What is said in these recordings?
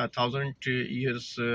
1000 years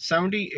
70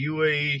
UAE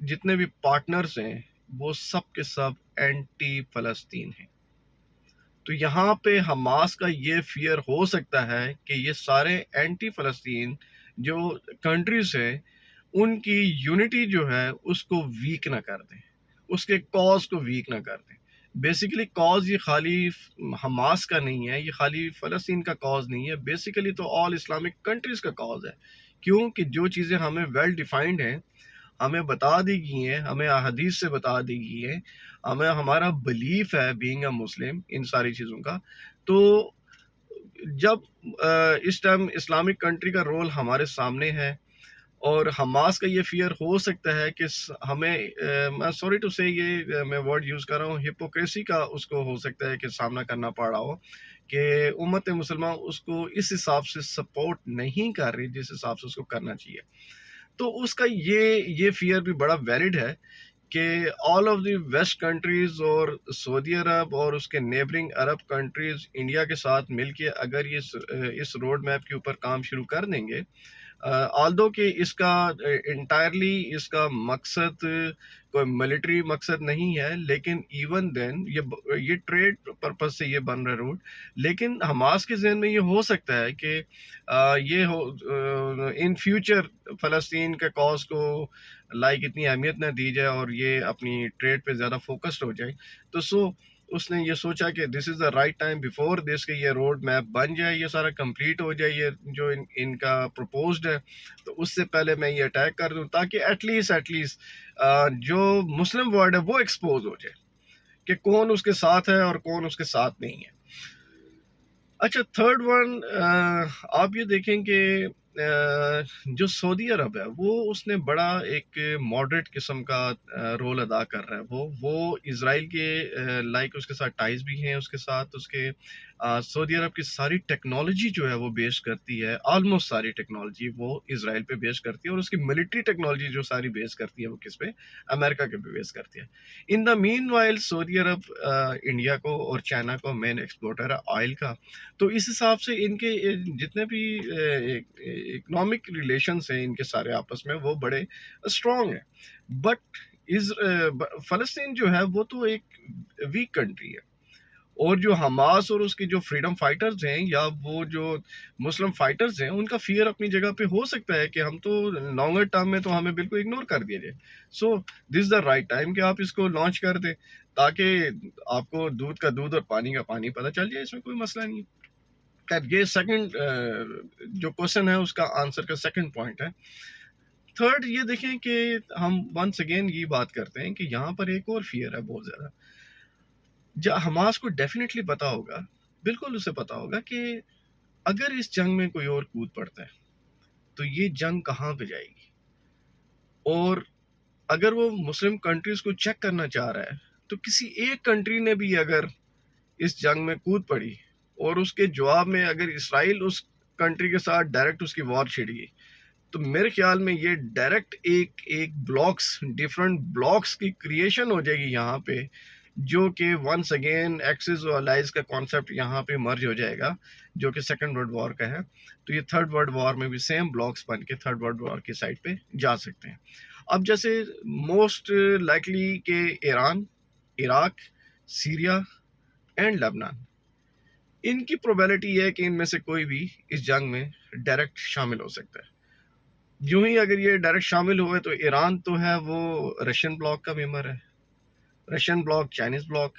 جتنے بھی partners ہیں وہ سب کے سب اینٹی فلسطین ہیں. تو یہاں پہ حماس کا یہ فیئر ہو سکتا ہے کہ یہ سارے اینٹی فلسطین جو کنٹریز ہیں ان کی یونٹی جو ہے اس کو ویک نہ کر دیں، اس کے کاز کو ویک نہ کر دیں. بیسیکلی کاز یہ خالی حماس کا نہیں ہے، یہ خالی فلسطین کا کاز نہیں ہے، بیسیکلی تو آل اسلامک کنٹریز کا کاز ہے. کیونکہ جو چیزیں ہمیں ویل ڈیفائنڈ ہیں، ہمیں بتا دی گئی ہیں، ہمیں احادیث سے بتا دی گئی ہیں، ہمیں ہمارا بلیف ہے بینگ اے مسلم ان ساری چیزوں کا. تو جب اس ٹائم اسلامک کنٹری کا رول ہمارے سامنے ہے اور حماس کا یہ فیئر ہو سکتا ہے کہ ہمیں میں سوری ٹو سے یہ میں ورڈ یوز کر رہا ہوں، ہپوکریسی کا اس کو ہو سکتا ہے کہ سامنا کرنا پڑ رہا ہو کہ امت مسلمہ اس کو اس حساب سے سپورٹ نہیں کر رہی جس حساب سے اس کو کرنا چاہیے. تو اس کا یہ فیئر بھی بڑا ویلڈ ہے کہ all of the west countries اور سعودی عرب اور اس کے نیبرنگ عرب کنٹریز انڈیا کے ساتھ مل کے اگر یہ اس روڈ میپ کے اوپر کام شروع کر دیں گے، آلدو کہ اس کا انٹائرلی اس کا مقصد کوئی ملٹری مقصد نہیں ہے، لیکن ایون دین یہ ٹریڈ پرپز سے یہ بن رہا روڈ. لیکن حماس کے ذہن میں یہ ہو سکتا ہے کہ یہ ہو ان فیوچر فلسطین کے کاز کو لائک اتنی اہمیت نہ دی جائے اور یہ اپنی ٹریڈ پہ زیادہ فوکسڈ ہو جائے. تو اس نے یہ سوچا کہ دس از دا رائٹ ٹائم بیفور دس کہ یہ روڈ میپ بن جائے، یہ سارا کمپلیٹ ہو جائے، یہ جو ان کا پروپوزڈ ہے، تو اس سے پہلے میں یہ اٹیک کر دوں تاکہ ایٹ لیسٹ جو مسلم ورلڈ ہے وہ ایکسپوز ہو جائے کہ کون اس کے ساتھ ہے اور کون اس کے ساتھ نہیں ہے. اچھا، تھرڈ ون، آپ یہ دیکھیں کہ جو سعودی عرب ہے وہ اس نے بڑا ایک ماڈریٹ قسم کا رول ادا کر رہا ہے. وہ اسرائیل کے لائک اس کے ساتھ ٹائز بھی ہیں، اس کے ساتھ اس کے سعودی عرب کی ساری ٹیکنالوجی جو ہے وہ بیس کرتی ہے، آلموسٹ ساری ٹیکنالوجی وہ اسرائیل پہ بیس کرتی ہے، اور اس کی ملٹری ٹیکنالوجی جو ساری بیس کرتی ہے وہ کس پہ؟ امریکہ کے پہ بیس کرتی ہے. ان دا مین وائل سعودی عرب انڈیا کو اور چائنا کو مین ایکسپورٹر ہے آئل کا. تو اس حساب سے ان کے جتنے بھی اکنامک ریلیشنس ہیں ان کے سارے آپس میں وہ بڑے اسٹرانگ ہیں. بٹ فلسطین جو ہے وہ تو ایک ویک کنٹری ہے، اور جو حماس اور اس کی جو فریڈم فائٹرز ہیں یا وہ جو مسلم فائٹرز ہیں ان کا فیئر اپنی جگہ پہ ہو سکتا ہے کہ ہم تو لانگر ٹرم میں تو ہمیں بالکل اگنور کر دیا جائے. سو دس از دا رائٹ ٹائم کہ آپ اس کو لانچ کر دیں تاکہ آپ کو دودھ کا دودھ اور پانی کا پانی پتہ چل جائے، اس میں کوئی مسئلہ نہیں. یہ سیکنڈ جو کوشچن ہے اس کا آنسر کا سیکنڈ پوائنٹ ہے. تھرڈ یہ دیکھیں کہ ہم ونس اگین یہ بات کرتے ہیں کہ یہاں پر ایک اور فیئر ہے بہت زیادہ. حماس کو ڈیفینیٹلی پتا ہوگا، بالکل اسے پتا ہوگا کہ اگر اس جنگ میں کوئی اور کود پڑتا ہے تو یہ جنگ کہاں پہ جائے گی، اور اگر وہ مسلم کنٹریز کو چیک کرنا چاہ رہا ہے تو کسی ایک کنٹری نے بھی اگر اس جنگ میں کود پڑی اور اس کے جواب میں اگر اسرائیل اس کنٹری کے ساتھ ڈائریکٹ اس کی وار چھڑ گئی تو میرے خیال میں یہ ڈائریکٹ ایک بلاکس ڈیفرنٹ بلاکس کی کریشن ہو جائے گی یہاں پہ، جو کہ ونس اگین ایکسس اور الائز کا کانسیپٹ یہاں پہ مرج ہو جائے گا جو کہ سیکنڈ ورلڈ وار کا ہے. تو یہ تھرڈ ورلڈ وار میں بھی سیم بلاکس بن کے تھرڈ ورلڈ وار کی سائڈ پہ جا سکتے ہیں. اب جیسے موسٹ لائکلی کہ ایران، عراق، سیریا اینڈ لبنان، ان کی پروبیبلٹی یہ ہے کہ ان میں سے کوئی بھی اس جنگ میں ڈائریکٹ شامل ہو سکتا ہے. جو ہی اگر یہ ڈائریکٹ شامل ہوئے تو ایران تو ہے وہ رشین بلاک کا ممبر ہے، رشین بلاک، چائنیز بلاک،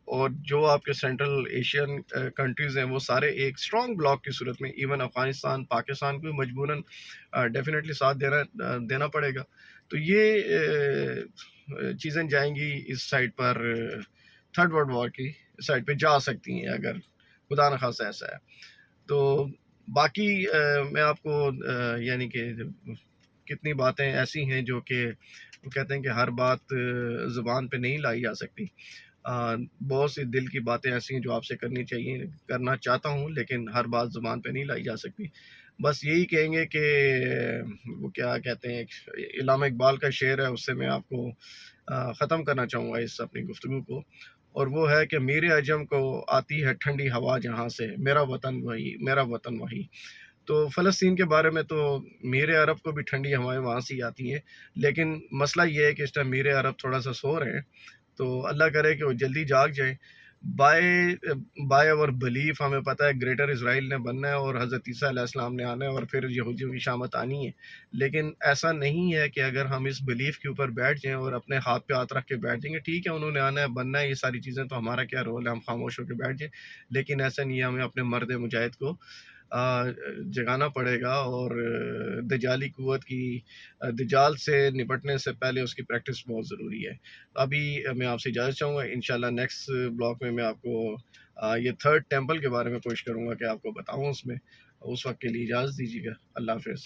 اور جو آپ کے سینٹرل ایشین کنٹریز ہیں وہ سارے ایک اسٹرانگ بلاک کی صورت میں ایون افغانستان، پاکستان کو مجبوراً ڈیفینیٹلی ساتھ دینا پڑے گا. تو یہ چیزیں جائیں گی اس سائڈ پر، تھرڈ ورلڈ وار کی سائڈ پہ جا سکتی ہیں اگر خدا نخواستہ ایسا ہے. تو باقی میں آپ کو یعنی کہ کتنی باتیں ایسی ہیں جو کہ وہ کہتے ہیں کہ ہر بات زبان پہ نہیں لائی جا سکتی. بہت سی دل کی باتیں ایسی ہیں جو آپ سے کرنا چاہتا ہوں لیکن ہر بات زبان پہ نہیں لائی جا سکتی. بس یہی کہیں گے کہ وہ کیا کہتے ہیں، علامہ اقبال کا شعر ہے، اس سے میں آپ کو ختم کرنا چاہوں گا اس اپنی گفتگو کو، اور وہ ہے کہ میرے عجم کو آتی ہے ٹھنڈی ہوا جہاں سے، میرا وطن وہی، میرا وطن وہی. تو فلسطین کے بارے میں تو میر عرب کو بھی ٹھنڈی ہوائیں وہاں سے ہی آتی ہیں، لیکن مسئلہ یہ ہے کہ اس ٹائم میر عرب تھوڑا سا سو رہے ہیں، تو اللہ کرے کہ وہ جلدی جاگ جائیں۔ بائی بائی اور بلیف ہمیں پتہ ہے گریٹر اسرائیل نے بننا ہے اور حضرت عیسیٰ علیہ السلام نے آنا ہے اور پھر یہودیوں کی شامت آنی ہے، لیکن ایسا نہیں ہے کہ اگر ہم اس بلیف کے اوپر بیٹھ جائیں اور اپنے ہاتھ پہ ہاتھ رکھ کے بیٹھ جائیں گے ٹھیک ہے انہوں نے آنا ہے بننا ہے یہ ساری چیزیں تو ہمارا کیا رول ہے، ہم خاموش ہو کے بیٹھ جائیں، لیکن ایسا نہیں ہے، ہمیں اپنے مرد مجاہد کو جگانا پڑے گا، اور دجالی قوت کی دجال سے نپٹنے سے پہلے اس کی پریکٹس بہت ضروری ہے۔ ابھی میں آپ سے اجازت چاہوں گا، انشاءاللہ نیکسٹ بلاک میں آپ کو یہ تھرڈ ٹیمپل کے بارے میں کوشش کروں گا کہ آپ کو بتاؤں اس میں، اس وقت کے لیے اجازت دیجیے گا۔ اللہ حافظ۔